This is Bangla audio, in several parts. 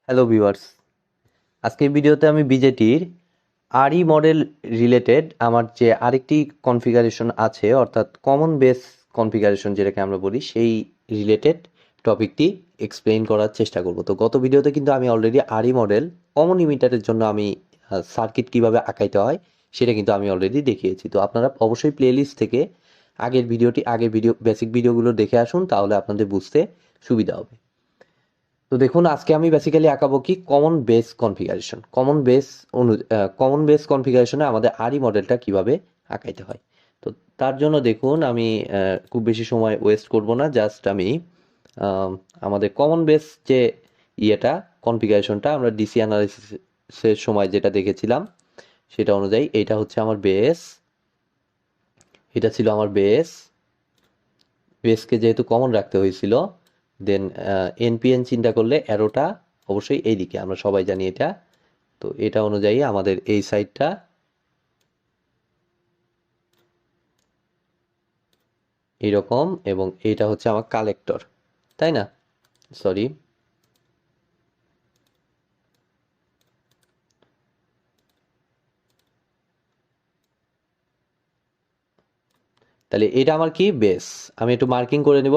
হ্যালো ভিউয়ার্স, আজকের ভিডিওতে আমি বিজেটির আরই মডেল রিলেটেড আমার যে আরেকটি কনফিগারেশন আছে, অর্থাৎ কমন বেস কনফিগারেশন যেটাকে আমরা বলি, সেই রিলেটেড টপিকটি এক্সপ্লেইন করার চেষ্টা করব। তো গত ভিডিওতে কিন্তু আমি অলরেডি আরই মডেল কমন ইমিটারের জন্য আমি সার্কিট কিভাবে আঁকাইতে হয় সেটা কিন্তু আমি অলরেডি দেখিয়েছি। তো আপনারা অবশ্যই প্লেলিস্ট থেকে আগের ভিডিও বেসিক ভিডিওগুলো দেখে আসুন, তাহলে আপনাদের বুঝতে সুবিধা হবে। তো দেখুন, আজকে আমি বেসিক্যালি আঁকাবো কি কমন বেস কনফিগারেশনে আমাদের আরই মডেলটা কিভাবে আঁকাইতে হয়। তো তার জন্য দেখুন, আমি খুব বেশি সময় ওয়েস্ট করব না, জাস্ট আমি আমাদের কমন বেস যে ইয়েটা কনফিগারেশনটা আমরা ডিসি অ্যানালাইসিসের সময় যেটা দেখেছিলাম সেটা অনুযায়ী এটা হচ্ছে আমার বেস, এটা ছিল আমার বেসকে যেহেতু কমন রাখতে হয়েছিল, দেন এনপিএন চিন্তা করলে অ্যারোটা অবশ্যই এইদিকে, আমরা সবাই জানি এটা। তো এটা অনুযায়ী আমাদের এই সাইডটা এইরকম, এবং এইটা হচ্ছে আমার কালেক্টর, তাই না? সরি, তাহলে এটা আমার কি বেস। আমি একটু মার্কিং করে নিব,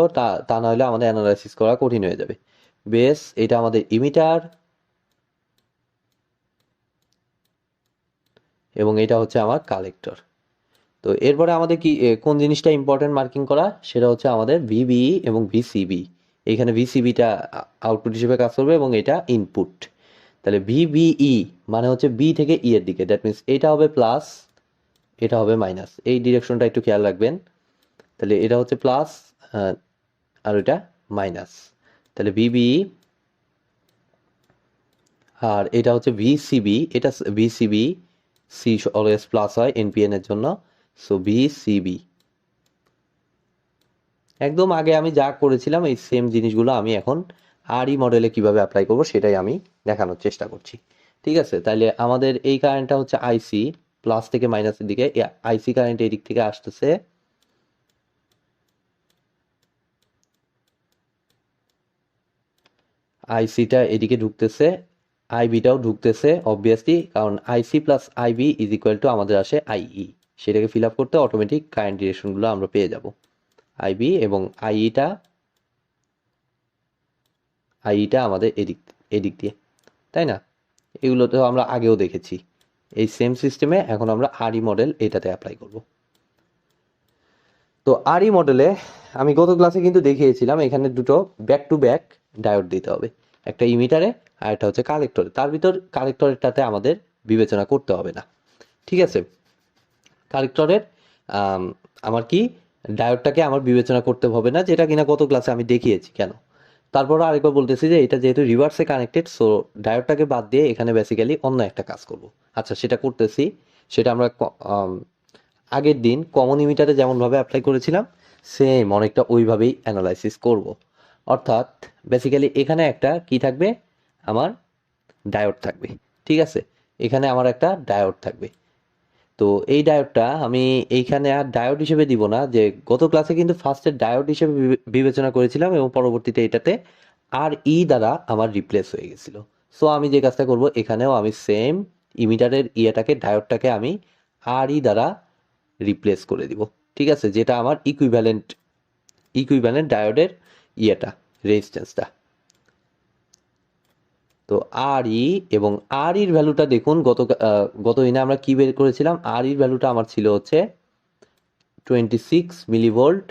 তা না হলে আমাদের অ্যানালাইসিস করা কঠিন হয়ে যাবে। বেস, এটা আমাদের ইমিটার, এবং এটা হচ্ছে আমার কালেক্টর। তো এরপরে আমাদের কি কোন জিনিসটা ইম্পর্টেন্ট মার্কিং করা, সেটা হচ্ছে আমাদের ভিবিই এবং ভিসিবি। এইখানে ভিসিবিটা আউটপুট হিসেবে কাজ করবে এবং এটা ইনপুট। তাহলে ভিবিই মানে হচ্ছে বি থেকে ই এর দিকে, দ্যাট মিনস এটা হবে প্লাস, এটা হবে মাইনাস। এই ডিরেকশনটা একটু খেয়াল রাখবেন। তাহলে এটা হচ্ছে প্লাস আর এটা মাইনাস। তাহলে ভিবিই, আর এটা হচ্ছে ভিসিবি। এটা ভিসিবি, সি অলওয়েজ প্লাস হয় এনপিএন এর জন্য, সো ভিসিবি। একদম আগে আমি যা করেছিলাম এই সেম জিনিসগুলো আমি এখন আরই মডেলে কিভাবে অ্যাপ্লাই করব সেটাই আমি দেখানোর চেষ্টা করছি। ঠিক আছে, তাহলে আমাদের এই কারেন্টটা হচ্ছে আইসি, প্লাস থেকে মাইনাসের দিকে আইসি কারেন্ট এই দিক থেকে আসতেছে, আইসিটা এদিকে ঢুকতেছে, আইবিটাও ঢুকতেছে অবভিয়াসলি, কারণ IC plus IB is equal to আমাদের আসে আইই। সেটাকে ফিল আপ করতে অটোমেটিক কারেন্ট ডিরেকশনগুলো আমরা পেয়ে যাব। আইবি এবং আইইটা আমাদের এদিক এদিক দিয়ে, তাই না? এগুলো তো আমরা আগেও দেখেছি। এই সেম সিস্টেমে এখন আমরা আরই মডেল এটাতে অ্যাপ্লাই করব। তো আরই মডেলে আমি গত ক্লাসে কিন্তু দেখিয়েছিলাম এখানে দুটো ব্যাক টু ব্যাক ডায়োড দিতে হবে, একটা ইমিটারে আর একটা হচ্ছে কালেক্টরে। তার ভিতর কালেক্টরেরটাতে আমাদের বিবেচনা করতে হবে না, ঠিক আছে? কালেক্টরের আমার কি ডায়োডটাকে আমার বিবেচনা করতে হবে না, যেটা কিনা গত ক্লাসে আমি দেখিয়েছি। কেন? তারপরও আরেকবার বলতেছি যে এটা যেহেতু রিভার্সে কানেক্টেড, সো ডায়োডটাকে বাদ দিয়ে এখানে বেসিক্যালি অন্য একটা কাজ করব। আচ্ছা, সেটা করতেছি। সেটা আমরা আগের দিন কমন ইমিটারে যেমনভাবে অ্যাপ্লাই করেছিলাম সেম অনেকটা ওইভাবেই অ্যানালাইসিস করব। অর্থাৎ বেসিক্যালি এখানে একটা কি থাকবে, আমার ডায়োড থাকবে, ঠিক আছে? এখানে আমার একটা ডায়োড থাকবে। তো এই ডায়োডটা আমি এইখানে আর ডায়োড হিসেবে দিব না, যে গত ক্লাসে কিন্তু ফার্স্টে ডায়োড হিসেবে বিবেচনা করেছিলাম এবং পরবর্তীতে এটাতে আর দ্বারা আমার রিপ্লেস হয়ে গেছিল। সো আমি যে কাজটা করব, এখানেও আমি সেম ইমিটারের ইয়েটাকে, ডায়োডটাকে আমি আর দ্বারা রিপ্লেস করে দিব, ঠিক আছে? যেটা আমার ইকুইভ্যালেন্ট ডায়োডের ইয়েটা, রেজিস্ট্যান্সটা। তো আর এবং আর ইর ভ্যালুটা দেখুন, গত দিনে আমরা কি বের করেছিলাম, আর ইর ভ্যালুটা আমার ছিল হচ্ছে 26 মিলিভোল্ট,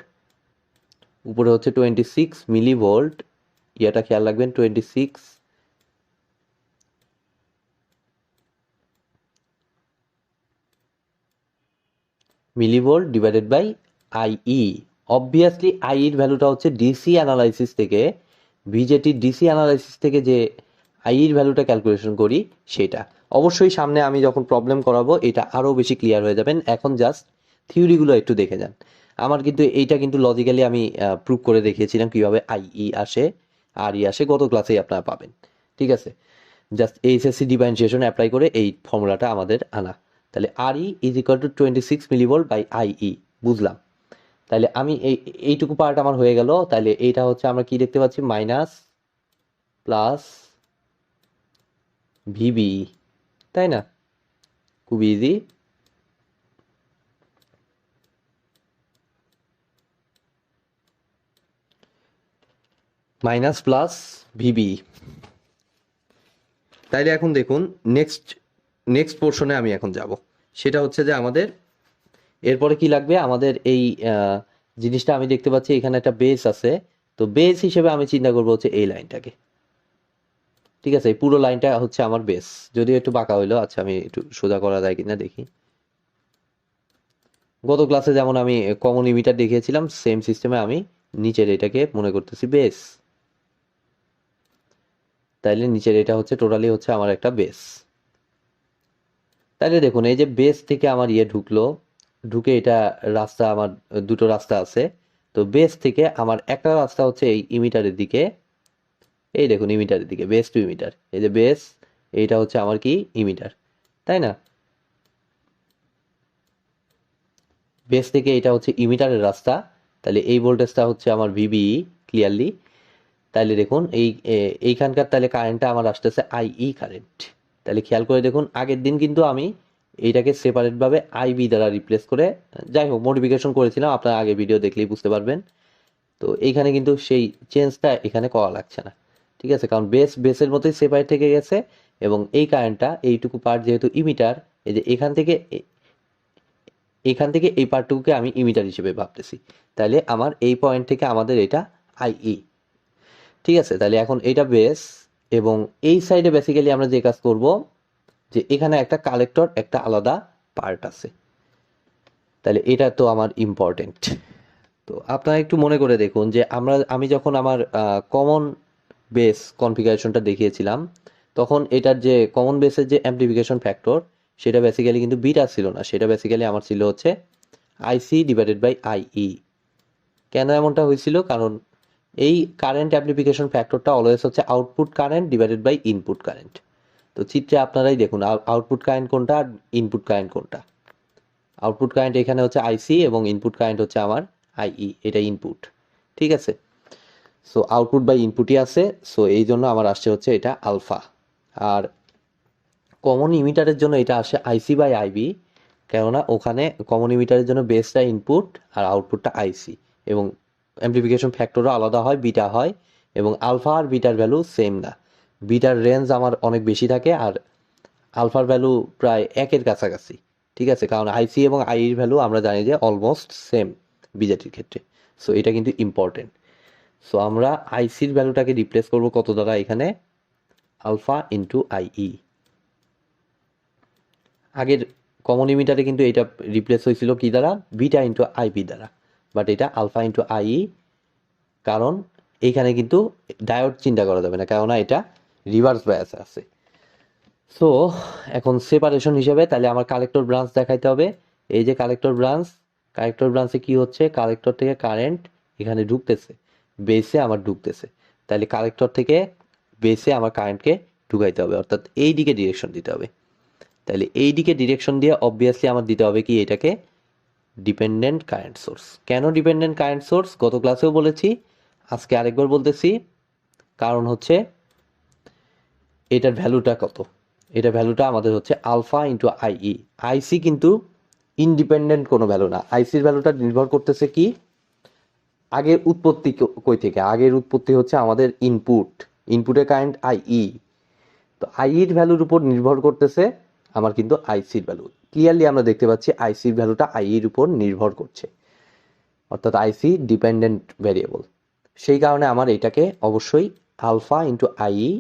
উপরে হচ্ছে 26 মিলিভোল্ট। ইয়েটা খেয়াল রাখবেন, 26 millivolt divided by IE. Obviously I এর ভ্যালুটা হচ্ছে ডিসি অ্যানালাইসিস থেকে, বিজেটি ডিসি অ্যানালাইসিস থেকে যে আই এর ভ্যালুটা ক্যালকুলেশন করি সেটা। অবশ্যই সামনে আমি যখন প্রবলেম করাবো এটা আরও বেশি ক্লিয়ার হয়ে যাবেন। এখন জাস্ট থিওরিগুলো একটু দেখে যান। আমার কিন্তু এইটা কিন্তু লজিক্যালি আমি প্রুভ করে দেখিয়েছিলাম কিভাবে আইই আসে, আর আসে, গত ক্লাসেই আপনারা পাবেন, ঠিক আছে? জাস্ট এইচএসসি ডিফারেন্সিয়েশন অ্যাপ্লাই করে এই ফর্মুলাটা আমাদের আনা। তাহলে R is equal to 26 millivolt by IE, বুঝলাম? তাহলে আমি এইটুকু পার্ট আমার হয়ে গেল। তাহলে এইটা হচ্ছে আমরা কি দেখতে পাচ্ছি, মাইনাস প্লাস ভিবি, তাই না? খুব ইজি। Minus plus VB. তাইলে এখন দেখুন নেক্সট পোর্শনে আমি এখন যাব। সেটা হচ্ছে যে আমাদের এরপরে কি লাগবে, আমাদের এই জিনিসটা আমি দেখতে পাচ্ছি এখানে একটা বেস আছে, তো বেস হিসেবে আমি চিন্তা করবো হচ্ছে এই লাইনটাকে। ঠিক আছে, এই পুরো লাইনটা হচ্ছে আমার বেস, যদিও একটু বাঁকা হইলো। আচ্ছা, আমি একটু সোজা করা যায় কিনা দেখি। গত ক্লাসে যেমন আমি কমন ইমিটার দেখিয়েছিলাম, সেম সিস্টেমে আমি নিচের এটাকে মনে করতেছি বেস। তাইলে নিচের এটা হচ্ছে টোটালি হচ্ছে আমার একটা বেস। তাইলে দেখুন এই যে বেস থেকে আমার ঢুকলো, ঢুকে এটা রাস্তা, আমার দুটো রাস্তা আছে। তো বেস থেকে আমার একটা রাস্তা হচ্ছে এই ইমিটারের দিকে, এই দেখুন ইমিটারের দিকে, বেস টু ইমিটার। এই যে বেস, এইটা হচ্ছে আমার কি ইমিটার, তাই না? বেস থেকে এটা হচ্ছে ইমিটারের রাস্তা, তাহলে এই ভোল্টেজটা হচ্ছে আমার ভিবিই ক্লিয়ারলি। তাহলে দেখুন এইখানকার তাহলে কারেন্টটা আমার আসতেছে আইই কারেন্ট। তাহলে খেয়াল করে দেখুন, আগের দিন কিন্তু আমি এইটাকে সেপারেটভাবে আইবি দ্বারা রিপ্লেস করে, যাই হোক মডিফিকেশন করেছিলাম, আপনারা আগে ভিডিও দেখলেই বুঝতে পারবেন। তো এইখানে কিন্তু সেই চেঞ্জটা এখানে করা লাগছে না। ঠিক আছে, কারণ বেসের মতোই সেপারেট থেকে গেছে, এবং এই কারেন্টটা এইটুকু পার্ট যেহেতু ইমিটার, এই যে এখান থেকে এই পার্টটুকুকে আমি ইমিটার হিসেবে ভাবতেছি। তাহলে আমার এই পয়েন্ট থেকে আমাদের এটা আইই। ঠিক আছে, তাহলে এখন এটা বেস, এবং এই সাইডে বেসিক্যালি আমরা যে কাজ করব, যে এখানে একটা কালেক্টর একটা আলাদা পার্ট আছে। তাহলে এটা তো আমার ইম্পর্টেন্ট। তো আপনারা একটু মনে করে দেখুন যে আমি যখন আমার কমন বেস কনফিগারেশনটা দেখিয়েছিলাম, তখন এটার যে কমন বেসের যে অ্যাম্পলিফিকেশন ফ্যাক্টর, সেটা বেসিক্যালি কিন্তু বিটা ছিল না, সেটা বেসিক্যালি আমার ছিল হচ্ছে আইসি ডিভাইডেড বাই আইই। কেন এমনটা হয়েছিল? কারণ এই কারেন্ট অ্যাম্পলিফিকেশন ফ্যাক্টরটা অলওয়েজ হচ্ছে output current divided by input current. তো চিত্রে আপনারাই দেখুন আউটপুট কারেন্ট কোনটা আর ইনপুট কারেন্ট কোনটা। আউটপুট কারেন্ট এখানে হচ্ছে আইসি, এবং ইনপুট কারেন্ট হচ্ছে আমার আইই, এটা ইনপুট। ঠিক আছে, সো আউটপুট বাই ইনপুটই আছে, সো এই জন্য আমার আসছে হচ্ছে এটা আলফা। আর কমন ইমিটারের জন্য এটা আসে আইসি বাই আইবি, কেননা ওখানে কমন ইমিটারের জন্য বেসটা ইনপুট আর আউটপুটটা আইসি, এবং অ্যাম্পলিফিকেশন ফ্যাক্টরও আলাদা হয়, বিটা হয়, এবং আলফা আর বিটার ভ্যালু সেম না। বিটার রেঞ্জ আমার অনেক বেশি থাকে, আর আলফার ভ্যালু প্রায় একের কাছাকাছি। ঠিক আছে, কারণ আইসি এবং আইর ভ্যালু আমরা জানি যে অলমোস্ট সেম বিজেটির ক্ষেত্রে। সো এটা কিন্তু ইম্পর্টেন্ট। সো আমরা আইসির ভ্যালুটাকে রিপ্লেস করব কত দ্বারা? এখানে আলফা ইন্টু আইই। আগের কমন ইমিটারে কিন্তু এটা রিপ্লেস হয়েছিল কি দ্বারা? বিটা ইন্টু আইবি দ্বারা, বাট এটা আলফা ইন্টু আইই। কারণ এইখানে কিন্তু ডায়োড চিন্তা করা যাবে না, কেননা এটা রিভার্স বায়াস আছে। সো এখন সেপারেশন হিসেবে তাহলে আমার কালেক্টর ব্রাঞ্চ দেখাইতে হবে। এই যে কালেক্টর ব্রাঞ্চে কি হচ্ছে, কালেক্টর থেকে কারেন্ট এখানে ঢুকতেছে, বেসে আমার ঢুকতেছে। তাহলে কালেক্টর থেকে বেসে আমার কারেন্টকে ঢুকাইতে হবে, অর্থাৎ এই দিকে ডিরেকশন দিতে হবে। তাহলে এই দিকে ডিরেকশন দিয়ে অবভিয়াসলি আমার দিতে হবে কি, এটাকে ডিপেন্ডেন্ট কারেন্ট সোর্স। কেন ডিপেন্ডেন্ট কারেন্ট সোর্স? গত ক্লাসেও বলেছি, আজকে আরেকবার বলতেছি। কারণ হচ্ছে এটার ভ্যালুটা কত? এটা ভ্যালুটা আমাদের হচ্ছে আলফা ইন্টু আইই। আইসি কিন্তু ইন্ডিপেন্ডেন্ট কোনো ভ্যালু না। আইসির ভ্যালুটা নির্ভর করতেছে কি, আগের উৎপত্তি কই থেকে? আগের উৎপত্তি হচ্ছে আমাদের ইনপুটের কারেন্ট আইই। তো আইইর ভ্যালুর উপর নির্ভর করতেছে আমার কিন্তু আইসির ভ্যালু। ক্লিয়ারলি আমরা দেখতে পাচ্ছি আইসির ভ্যালুটা আইইর উপর নির্ভর করছে, অর্থাৎ আইসি ডিপেন্ডেন্ট ভ্যারিয়েবল। সেই কারণে আমার এটাকে অবশ্যই আলফা ইন্টু আইই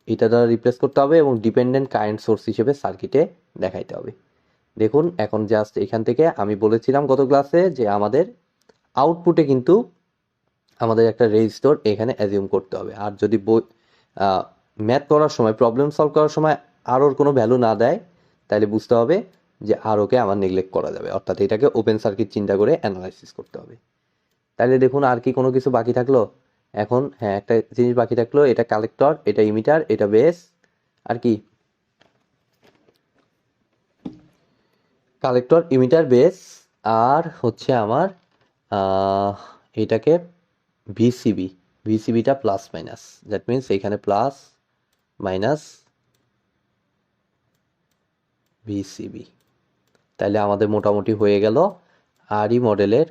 এটা দ্বারা রিপ্লেস করতে হবে, এবং ডিপেন্ডেন্ট কারেন্ট সোর্স হিসেবে সার্কিটে দেখাইতে হবে। দেখুন এখন জাস্ট এখান থেকে আমি বলেছিলাম গত ক্লাসে যে আমাদের আউটপুটে কিন্তু আমাদের একটা রেজিস্টর এখানে অ্যাজিউম করতে হবে। আর যদি ম্যাথ করার সময়, প্রবলেম সলভ করার সময় আরোর কোনো ভ্যালু না দেয়, তাহলে বুঝতে হবে যে আরোকে আমার নেগলেক্ট করা যাবে, অর্থাৎ এটাকে ওপেন সার্কিট চিন্তা করে অ্যানালাইসিস করতে হবে। তাহলে দেখুন আর কি কোনো কিছু বাকি থাকলো? এখন হ্যাঁ, একটা জিনিস বাকি থাকলো, এটা কালেক্টর, এটা ইমিটার, এটা বেস, আর কি? কালেক্টর, ইমিটার, বেস, আর হচ্ছে আমার এটাকে ভিসিবিটা প্লাস মাইনাস, দ্যাট মিনস এখানে প্লাস মাইনাস ভিসিবি। তাহলে আমাদের মোটামুটি হয়ে গেল আরই মডেলের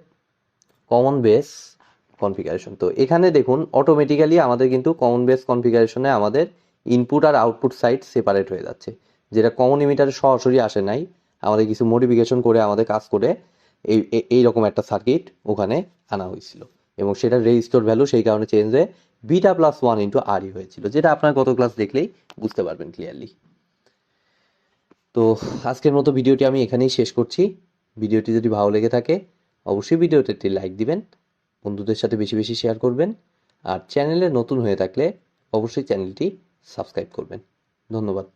কমন বেস কনফিগারেশন। তো এখানে দেখুন অটোমেটিক্যালি আমাদের কিন্তু কমন বেস কনফিগারেশনে আমাদের ইনপুট আর আউটপুট সাইড সেপারেট হয়ে যাচ্ছে, যেটা কমন ইমিটারে সরাসরি আসে নাই, আমাদের কিছু মডিফিকেশন করে আমাদের কাজ করে এইরকম একটা সার্কিট ওখানে আনা হয়েছিল, এবং সেটা রেজিস্টার ভ্যালু সেই কারণে চেঞ্জ হয়ে বিটা প্লাস 1 ইন্টু আরই হয়েছিল, যেটা আপনার গত ক্লাস দেখলেই বুঝতে পারবেন ক্লিয়ারলি। তো আজকের মতো ভিডিওটি আমি এখানেই শেষ করছি। ভিডিওটি যদি ভালো লেগে থাকে অবশ্যই ভিডিওতে একটি লাইক দিবেন, বন্ধুদের সাথে বেশি বেশি শেয়ার করবেন, আর চ্যানেলে নতুন হয়ে থাকলে অবশ্যই চ্যানেলটি সাবস্ক্রাইব করবেন। ধন্যবাদ।